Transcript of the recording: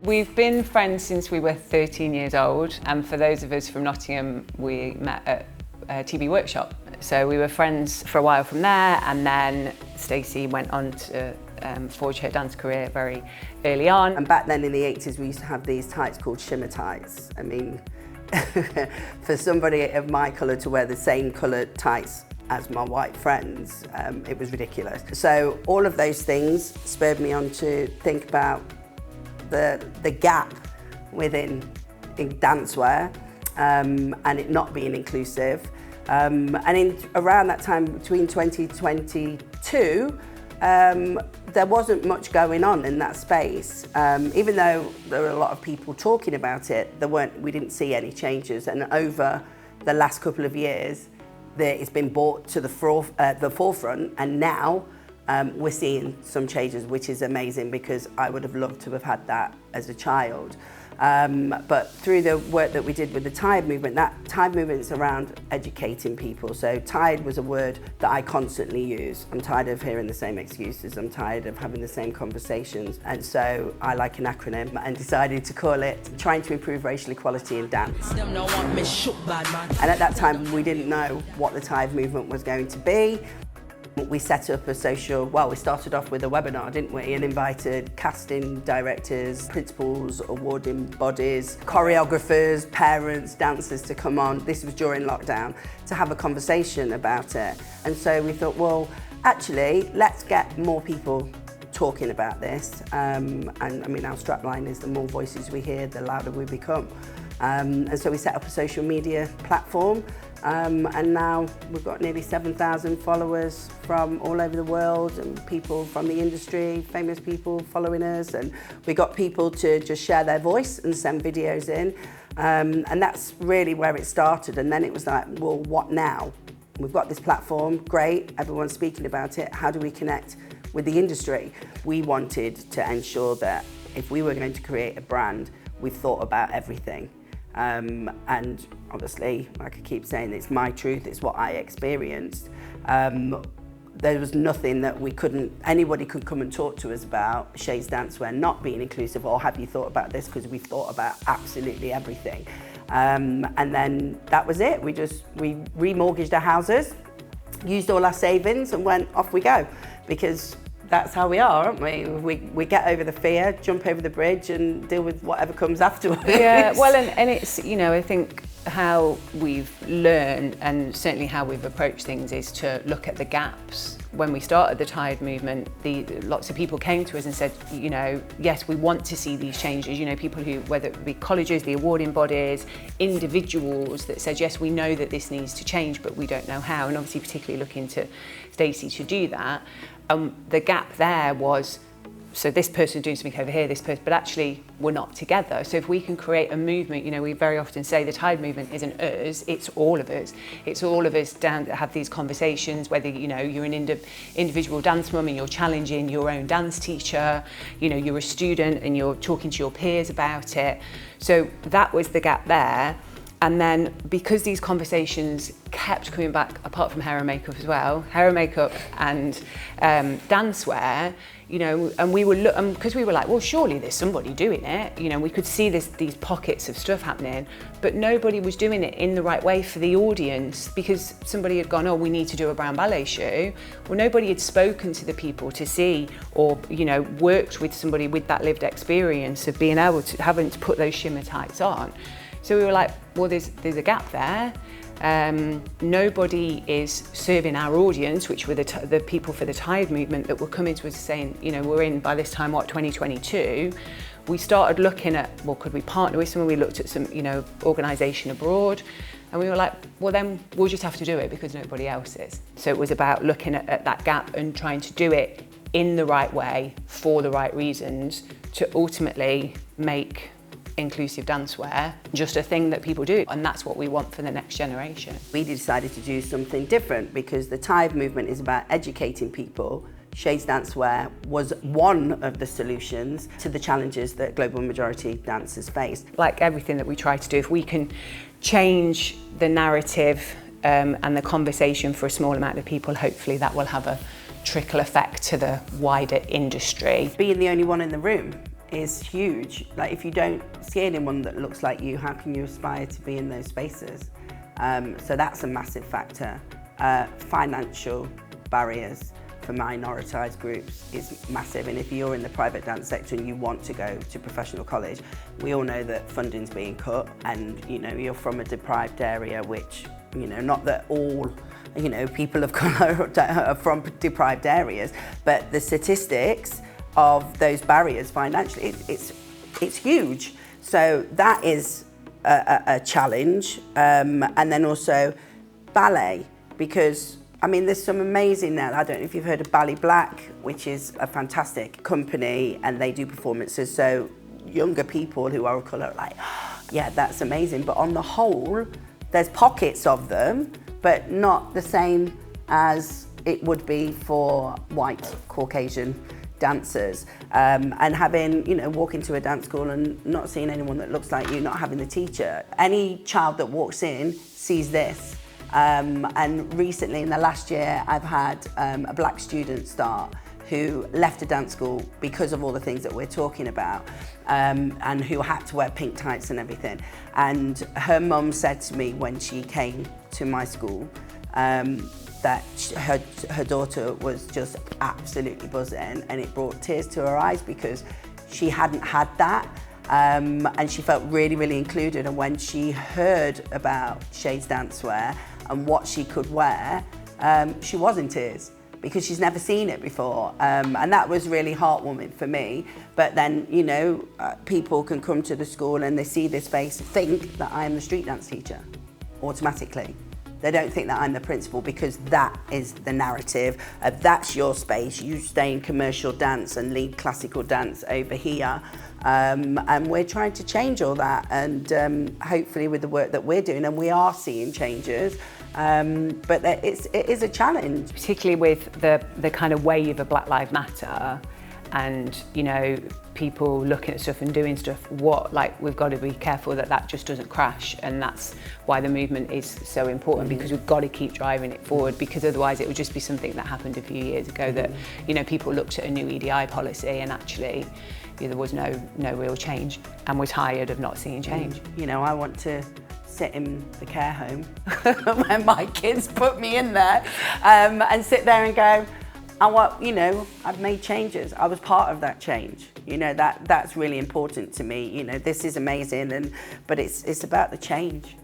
We've been friends since we were 13 years old, and for those of us from Nottingham, we met at a TV workshop. So we were friends for a while from there, and then Stacey went on to forge her dance career very early on. And back then in the 80s, we used to have these tights called shimmer tights. I mean, for somebody of my colour to wear the same coloured tights as my white friends, it was ridiculous. So all of those things spurred me on to think about the gap within dancewear and it not being inclusive. And around that time, between 2022, there wasn't much going on in that space. Even though there were a lot of people talking about it, we didn't see any changes. And over the last couple of years, it's been brought to the forefront, and now we're seeing some changes, which is amazing because I would have loved to have had that as a child. But through the work that we did with the Tide movement, that Tide movement's around educating people. So Tide was a word that I constantly use. I'm tired of hearing the same excuses. I'm tired of having the same conversations. And so I like an acronym and decided to call it Trying to Improve Racial Equality in Dance. And at that time, we didn't know what the Tide movement was going to be. We set up we started off with a webinar, didn't we? And invited casting directors, principals, awarding bodies, choreographers, parents, dancers to come on. This was during lockdown, to have a conversation about it. And so we thought, well, actually, let's get more people talking about this. And I mean, our strapline is the more voices we hear, the louder we become. And so we set up a social media platform. And now we've got nearly 7,000 followers from all over the world, and people from the industry, famous people following us, and we got people to just share their voice and send videos in, and that's really where it started. And then it was like, well, what now? We've got this platform, great, everyone's speaking about it, how do we connect with the industry? We wanted to ensure that if we were going to create a brand, we thought about everything. And obviously, like I keep saying, it's my truth, it's what I experienced. There was nothing that anybody could come and talk to us about Shay's Dancewear not being inclusive, or have you thought about this? Because we thought about absolutely everything. And then that was it. We remortgaged our houses, used all our savings, and went off we go. Because that's how we are, aren't we? We get over the fear, jump over the bridge, and deal with whatever comes afterwards. Yeah, well, and it's, you know, I think how we've learned, and certainly how we've approached things, is to look at the gaps. When we started the Tide movement, lots of people came to us and said, you know, yes, we want to see these changes. You know, people who, whether it be colleges, the awarding bodies, individuals that said, yes, we know that this needs to change, but we don't know how. And obviously, particularly looking to Stacey to do that. The gap there was, so this person doing something over here, this person, but actually we're not together. So if we can create a movement, you know, we very often say the Tide movement isn't us, it's all of us. It's all of us down to have these conversations, whether, you know, you're an individual dance mum and you're challenging your own dance teacher, you know, you're a student and you're talking to your peers about it. So that was the gap there. And then because these conversations kept coming back, apart from hair and makeup as well, hair and makeup and dancewear, you know, and we were because we were like, well, surely there's somebody doing it. You know, we could see these pockets of stuff happening, but nobody was doing it in the right way for the audience, because somebody had gone, oh, we need to do a brown ballet shoe. Well, nobody had spoken to the people to see, or, you know, worked with somebody with that lived experience of being able to, having to put those shimmer tights on. So we were like, well, there's a gap there. Nobody is serving our audience, which were the people for the Tide movement that were coming to us saying, you know, we're in by this time, 2022. We started looking at, well, could we partner with someone? We looked at some, you know, organisation abroad, and we were like, well, then we'll just have to do it because nobody else is. So it was about looking at that gap and trying to do it in the right way for the right reasons to ultimately make inclusive dancewear just a thing that people do, and that's what we want for the next generation. We decided to do something different because the Tide movement is about educating people. Shay's Dancewear was one of the solutions to the challenges that global majority dancers face. Like everything that we try to do, if we can change the narrative and the conversation for a small amount of people, hopefully that will have a trickle effect to the wider industry. Being the only one in the room is huge. Like, if you don't see anyone that looks like you, how can you aspire to be in those spaces? So that's a massive factor. Financial barriers for minoritised groups is massive, and if you're in the private dance sector and you want to go to professional college, we all know that funding's being cut, and you're from a deprived area, which not that all people of colour are from deprived areas, but the statistics of those barriers financially, it's huge. So that is a challenge, and then also ballet, because there's some amazing now. I don't know if you've heard of Ballet Black, which is a fantastic company, and they do performances. So younger people who are of colour are like, yeah, that's amazing. But on the whole, there's pockets of them, but not the same as it would be for white Caucasian dancers. And having, walk into a dance school and not seeing anyone that looks like you, not having the teacher. Any child that walks in sees this. And recently, in the last year, I've had a black student start who left a dance school because of all the things that we're talking about, and who had to wear pink tights and everything. And her mum said to me when she came to my school that her daughter was just absolutely buzzing, and it brought tears to her eyes because she hadn't had that. And she felt really, really included. And when she heard about Shades Dancewear and what she could wear, she was in tears because she's never seen it before. And that was really heartwarming for me. But then, people can come to the school and they see this face, think that I am the street dance teacher automatically. They don't think that I'm the principal, because that is the narrative of that's your space. You stay in commercial dance and lead classical dance over here. And we're trying to change all that, and hopefully with the work that we're doing, and we are seeing changes, but it is a challenge. Particularly with the kind of wave of Black Lives Matter, and people looking at stuff and doing stuff, we've got to be careful that just doesn't crash. And that's why the movement is so important, because we've got to keep driving it forward, because otherwise it would just be something that happened a few years ago, that people looked at a new EDI policy and actually there was no real change, and we're tired of not seeing change. I want to sit in the care home when my kids put me in there, and sit there and go, I've made changes. I was part of that change. That's really important to me. This is amazing, but it's about the change.